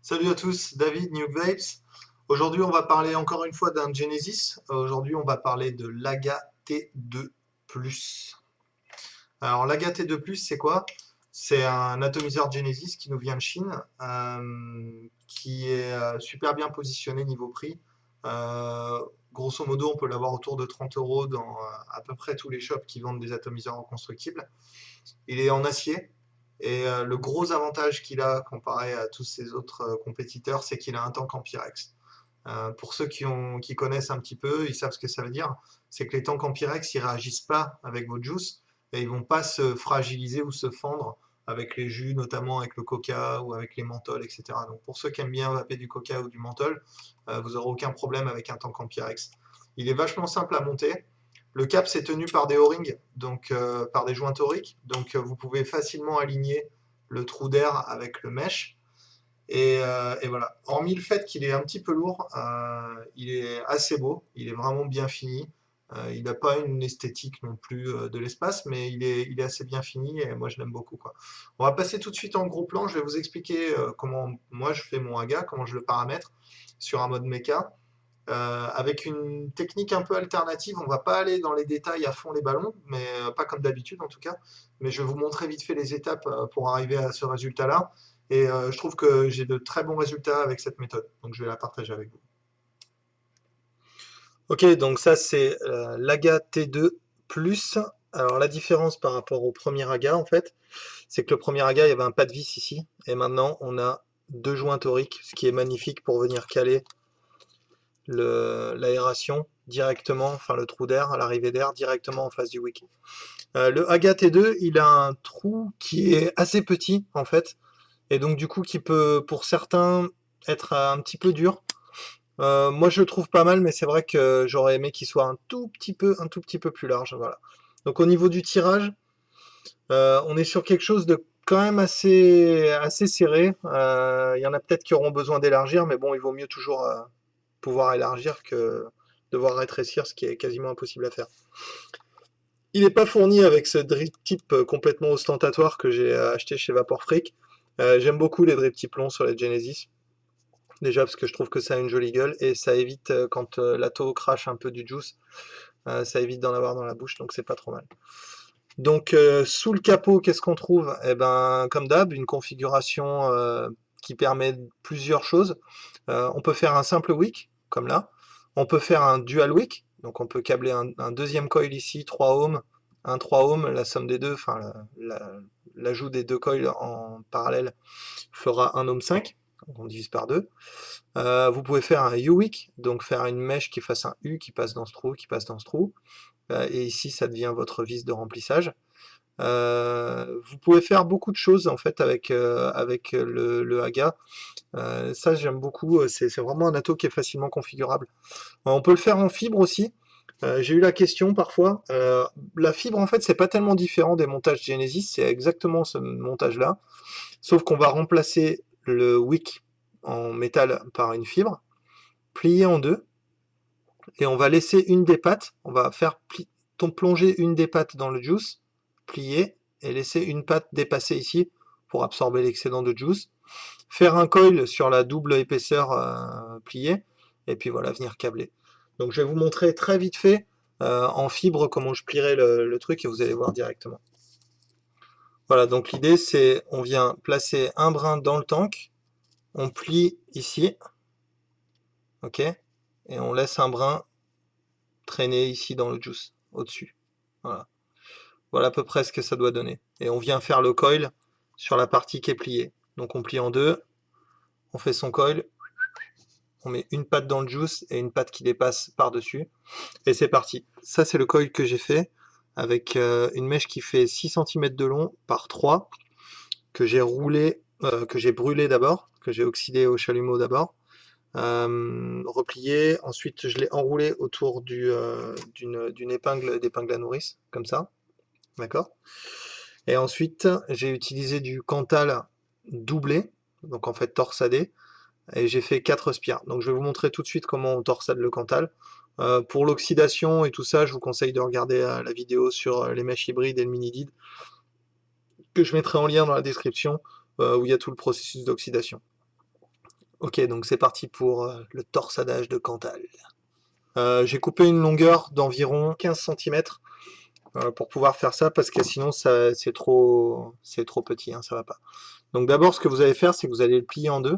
Salut à tous, David, New Vapes. Aujourd'hui, on va parler encore une fois d'un Genesis. Aujourd'hui, on va parler de l'AGA T2+. Alors, l'AGA T2+, c'est quoi? C'est un atomiseur Genesis qui nous vient de Chine, qui est super bien positionné niveau prix. Euh, Grosso modo, on peut l'avoir autour de 30 euros dans à peu près tous les shops qui vendent des atomiseurs reconstructibles. Il est en acier. Et le gros avantage qu'il a comparé à tous ses autres compétiteurs, c'est qu'il a un tank en Pyrex. Pour ceux qui connaissent un petit peu, ils savent ce que ça veut dire. C'est que les tanks en Pyrex, ils réagissent pas avec votre juice et ils vont pas se fragiliser ou se fendre avec les jus, notamment avec le coca ou avec les menthols, etc. Donc pour ceux qui aiment bien vaper du coca ou du menthol, vous n'aurez aucun problème avec un tank en Pyrex. Il est vachement simple à monter. Le cap c'est tenu par des O-rings, donc par des joints toriques, donc vous pouvez facilement aligner le trou d'air avec le mesh. Et voilà. Hormis le fait qu'il est un petit peu lourd, il est assez beau, il est vraiment bien fini. Il n'a pas une esthétique non plus de l'espace, mais il est assez bien fini et moi je l'aime beaucoup, quoi. On va passer tout de suite en gros plan. Je vais vous expliquer comment moi je fais mon AGA, comment je le paramètre sur un mode mecha. Avec une technique un peu alternative, on va pas aller dans les détails à fond les ballons, mais pas comme d'habitude en tout cas. Mais je vais vous montrer vite fait les étapes pour arriver à ce résultat-là. Et je trouve que j'ai de très bons résultats avec cette méthode. Donc je vais la partager avec vous. Ok, donc ça c'est l'AGA T2+. Alors la différence par rapport au premier AGA en fait, c'est que le premier AGA il y avait un pas de vis ici, et maintenant on a deux joints toriques, ce qui est magnifique pour venir caler l'aération directement, enfin le trou d'air, l'arrivée d'air directement en face du wick. Le AGA T2, il a un trou qui est assez petit en fait, et donc du coup qui peut pour certains être un petit peu dur. Moi je le trouve pas mal, mais c'est vrai que j'aurais aimé qu'il soit un tout petit peu plus large. Voilà. Donc au niveau du tirage, on est sur quelque chose de quand même assez serré. Il y en a peut-être qui auront besoin d'élargir, mais bon, il vaut mieux toujours pouvoir élargir que devoir rétrécir, ce qui est quasiment impossible à faire. Il n'est pas fourni avec ce drip tip complètement ostentatoire que j'ai acheté chez Vaporfreak. J'aime beaucoup les drip tips longs sur les Genesis. Déjà parce que je trouve que ça a une jolie gueule et ça évite quand l'atto crache un peu du juice, ça évite d'en avoir dans la bouche, donc c'est pas trop mal. Donc sous le capot, qu'est-ce qu'on trouve? Eh ben, comme d'hab, une configuration qui permet plusieurs choses. On peut faire un simple wick, comme là. On peut faire un dual wick, donc on peut câbler un deuxième coil ici, 3 ohms, un 3 ohms, la somme des deux, enfin l'ajout des deux coils en parallèle fera 1 ohm 5, donc on divise par 2. Vous pouvez faire un U-wick, donc faire une mèche qui fasse un U, qui passe dans ce trou, qui passe dans ce trou. Et ici, ça devient votre vis de remplissage. Vous pouvez faire beaucoup de choses en fait avec le Haga. Ça j'aime beaucoup, c'est vraiment un atto qui est facilement configurable. On peut le faire en fibre aussi. J'ai eu la question parfois. La fibre en fait c'est pas tellement différent des montages Genesis, c'est exactement ce montage là, sauf qu'on va remplacer le wick en métal par une fibre, pliée en deux, et on va laisser une des pattes, on va faire plonger une des pattes dans le juice, plier, et laisser une patte dépasser ici pour absorber l'excédent de juice, faire un coil sur la double épaisseur pliée, et puis voilà, venir câbler. Donc je vais vous montrer très vite fait en fibre comment je plierai le truc et vous allez voir directement. Voilà, donc l'idée c'est on vient placer un brin dans le tank, on plie ici, ok, et on laisse un brin traîner ici dans le juice, au-dessus. Voilà. Voilà à peu près ce que ça doit donner. Et on vient faire le coil sur la partie qui est pliée. Donc on plie en deux, on fait son coil, on met une patte dans le juice et une patte qui dépasse par-dessus. Et c'est parti. Ça c'est le coil que j'ai fait avec une mèche qui fait 6 cm de long par 3, que j'ai roulé, que j'ai brûlé d'abord, que j'ai oxydé au chalumeau d'abord. Replié, ensuite je l'ai enroulé autour d'une épingle d'épingle à nourrice, comme ça, d'accord. Et ensuite j'ai utilisé du Cantal doublé, donc en fait torsadé, et j'ai fait 4 spires. Donc je vais vous montrer tout de suite comment on torsade le Cantal. Pour l'oxydation et tout ça, je vous conseille de regarder la vidéo sur les mèches hybrides et le mini-did, que je mettrai en lien dans la description, où il y a tout le processus d'oxydation. Ok, donc c'est parti pour le torsadage de Cantal. J'ai coupé une longueur d'environ 15 cm pour pouvoir faire ça parce que sinon c'est trop petit, hein, ça va pas. Donc d'abord ce que vous allez faire c'est que vous allez le plier en deux,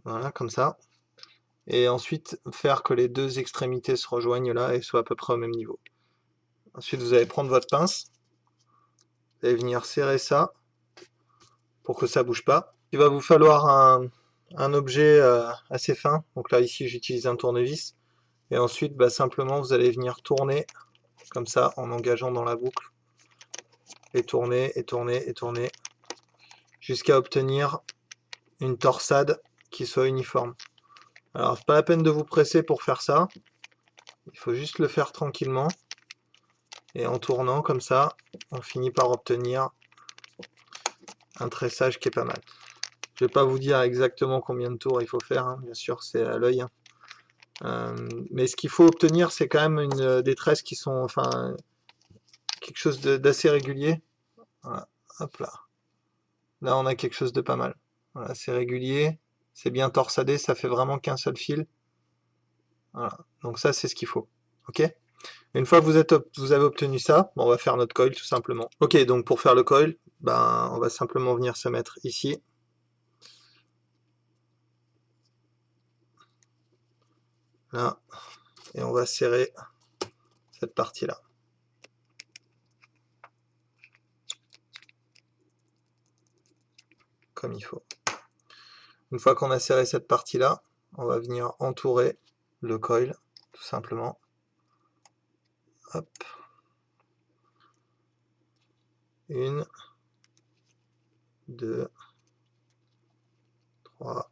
voilà comme ça, et ensuite faire que les deux extrémités se rejoignent là et soient à peu près au même niveau. Ensuite vous allez prendre votre pince, vous allez venir serrer ça pour que ça bouge pas. Il va vous falloir un objet assez fin, donc là ici j'utilise un tournevis, et ensuite bah, simplement vous allez venir tourner comme ça en engageant dans la boucle, et tourner, et tourner, et tourner, jusqu'à obtenir une torsade qui soit uniforme. Alors c'est pas la peine de vous presser pour faire ça, il faut juste le faire tranquillement, et en tournant comme ça, on finit par obtenir un tressage qui est pas mal. Je vais pas vous dire exactement combien de tours il faut faire, hein, bien sûr c'est à l'œil, hein. Mais ce qu'il faut obtenir, c'est quand même des tresses qui sont, enfin, quelque chose d'assez régulier. Voilà, hop là. Là, on a quelque chose de pas mal. Voilà, c'est régulier, c'est bien torsadé, ça fait vraiment qu'un seul fil. Voilà, donc ça, c'est ce qu'il faut. Ok. Une fois que vous avez obtenu ça, bon, on va faire notre coil tout simplement. Ok, donc pour faire le coil, ben, on va simplement venir se mettre ici. Là, et on va serrer cette partie-là. Comme il faut. Une fois qu'on a serré cette partie-là, on va venir entourer le coil, tout simplement. Hop. Une, deux, trois.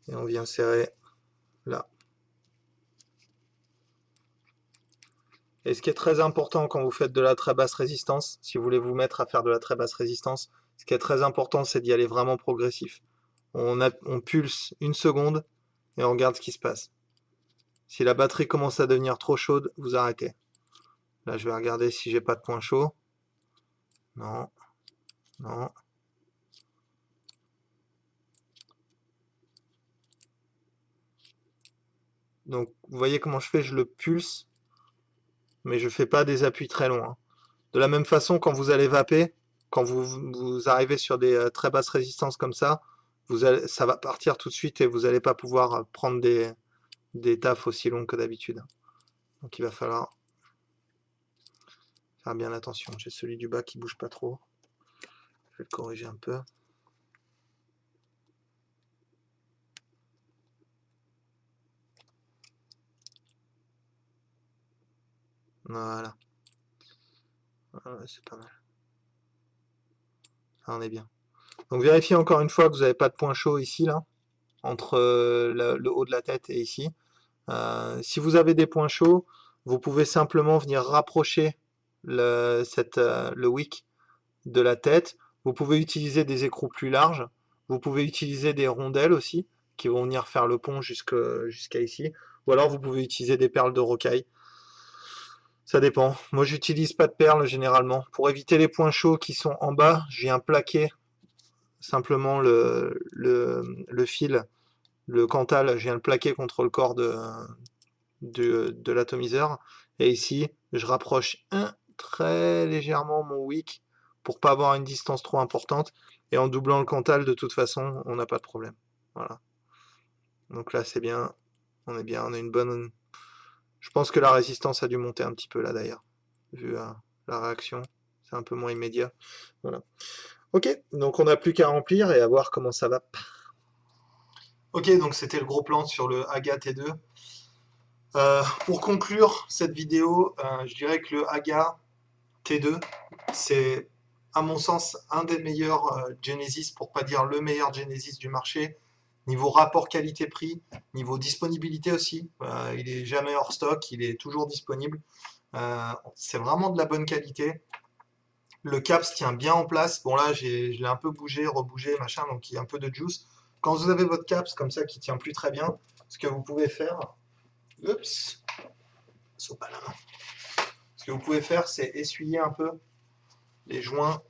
Et on vient serrer là. Et ce qui est très important quand vous faites de la très basse résistance, si vous voulez vous mettre à faire de la très basse résistance, ce qui est très important, c'est d'y aller vraiment progressif. On pulse une seconde et on regarde ce qui se passe. Si la batterie commence à devenir trop chaude, vous arrêtez. Là, je vais regarder si j'ai pas de point chaud. Non, non. Donc, vous voyez comment je fais, je le pulse, mais je fais pas des appuis très longs, hein. De la même façon, quand vous allez vaper, quand vous arrivez sur des très basses résistances comme ça, ça va partir tout de suite et vous n'allez pas pouvoir prendre des tafs aussi longs que d'habitude. Donc il va falloir faire bien attention. J'ai celui du bas qui bouge pas trop. Je vais le corriger un peu. Voilà. Voilà, c'est pas mal. Ça, on est bien. Donc vérifiez encore une fois que vous n'avez pas de point chaud ici, là, entre le haut de la tête et ici. Si vous avez des points chauds, vous pouvez simplement venir rapprocher le wick de la tête. Vous pouvez utiliser des écrous plus larges. Vous pouvez utiliser des rondelles aussi, qui vont venir faire le pont jusqu'à ici. Ou alors vous pouvez utiliser des perles de rocaille. Ça dépend. Moi, j'utilise pas de perles généralement. Pour éviter les points chauds qui sont en bas, je viens plaquer simplement le fil, le Cantal, je viens le plaquer contre le corps de l'atomiseur. Et ici, je rapproche très légèrement mon wick pour pas avoir une distance trop importante. Et en doublant le Cantal, de toute façon, on n'a pas de problème. Voilà. Donc là, c'est bien. On est bien. On a une bonne. Je pense que la résistance a dû monter un petit peu là d'ailleurs, vu la réaction. C'est un peu moins immédiat. Voilà. Ok, donc on n'a plus qu'à remplir et à voir comment ça va. Ok, donc c'était le gros plan sur le AGA T2. Pour conclure cette vidéo, je dirais que le AGA T2, c'est à mon sens un des meilleurs Genesis, pour pas dire le meilleur Genesis du marché. Niveau rapport qualité-prix, niveau disponibilité aussi, il est jamais hors stock, il est toujours disponible. C'est vraiment de la bonne qualité. Le cap se tient bien en place. Bon là, je l'ai un peu bougé, rebougé, machin, donc il y a un peu de juice. Quand vous avez votre caps comme ça qui tient plus très bien, ce que vous pouvez faire, oups, saute pas la main. Ce que vous pouvez faire, c'est essuyer un peu les joints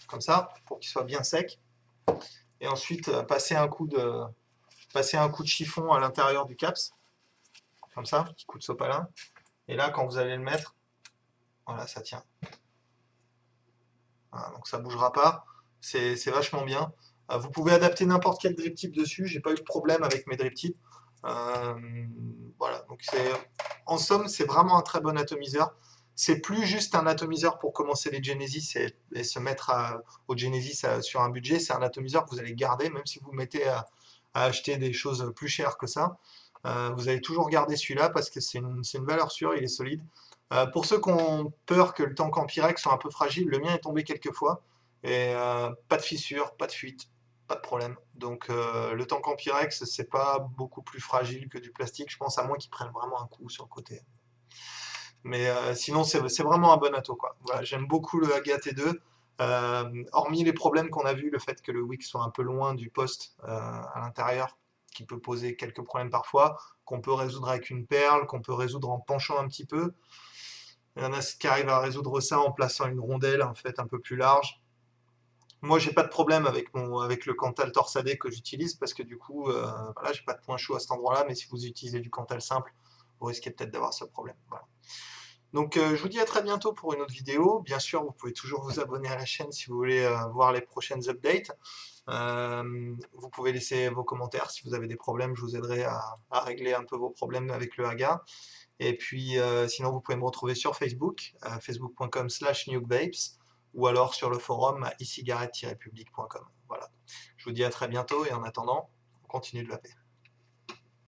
comme ça, pour qu'ils soient bien secs. Et ensuite, passer un coup de chiffon à l'intérieur du caps, comme ça, petit coup de sopalin. Et là, quand vous allez le mettre, voilà, ça tient. Voilà, donc ça bougera pas. C'est vachement bien. Vous pouvez adapter n'importe quel drip tip dessus. J'ai pas eu de problème avec mes drip tips. Euh, voilà. Donc en somme, c'est vraiment un très bon atomiseur. C'est plus juste un atomiseur pour commencer les Genesis et se mettre au Genesis sur un budget. C'est un atomiseur que vous allez garder, même si vous mettez à acheter des choses plus chères que ça. Vous allez toujours garder celui-là parce que c'est une valeur sûre, il est solide. Pour ceux qui ont peur que le tank en Pyrex soit un peu fragile, le mien est tombé quelques fois. Et pas de fissure, pas de fuite, pas de problème. Donc le tank en Pyrex, c'est pas beaucoup plus fragile que du plastique, je pense, à moins qu'il prenne vraiment un coup sur le côté. Mais sinon, c'est vraiment un bon ato, quoi. Voilà, j'aime beaucoup le Haga T2. Hormis les problèmes qu'on a vus, le fait que le wick soit un peu loin du poste à l'intérieur, qui peut poser quelques problèmes parfois, qu'on peut résoudre avec une perle, qu'on peut résoudre en penchant un petit peu. Il y en a qui arrivent à résoudre ça en plaçant une rondelle en fait un peu plus large. Moi, j'ai pas de problème avec le Cantal torsadé que j'utilise parce que du coup, voilà, j'ai pas de point chaud à cet endroit-là. Mais si vous utilisez du Cantal simple, vous risquez peut-être d'avoir ce problème. Voilà. Donc, je vous dis à très bientôt pour une autre vidéo. Bien sûr, vous pouvez toujours vous abonner à la chaîne si vous voulez voir les prochaines updates. Vous pouvez laisser vos commentaires si vous avez des problèmes. Je vous aiderai à régler un peu vos problèmes avec le Haga. Et puis, sinon, vous pouvez me retrouver sur Facebook, facebook.com/nukevapes, ou alors sur le forum à e-cigarette-public.com. Voilà. Je vous dis à très bientôt et en attendant, on continue de vaper.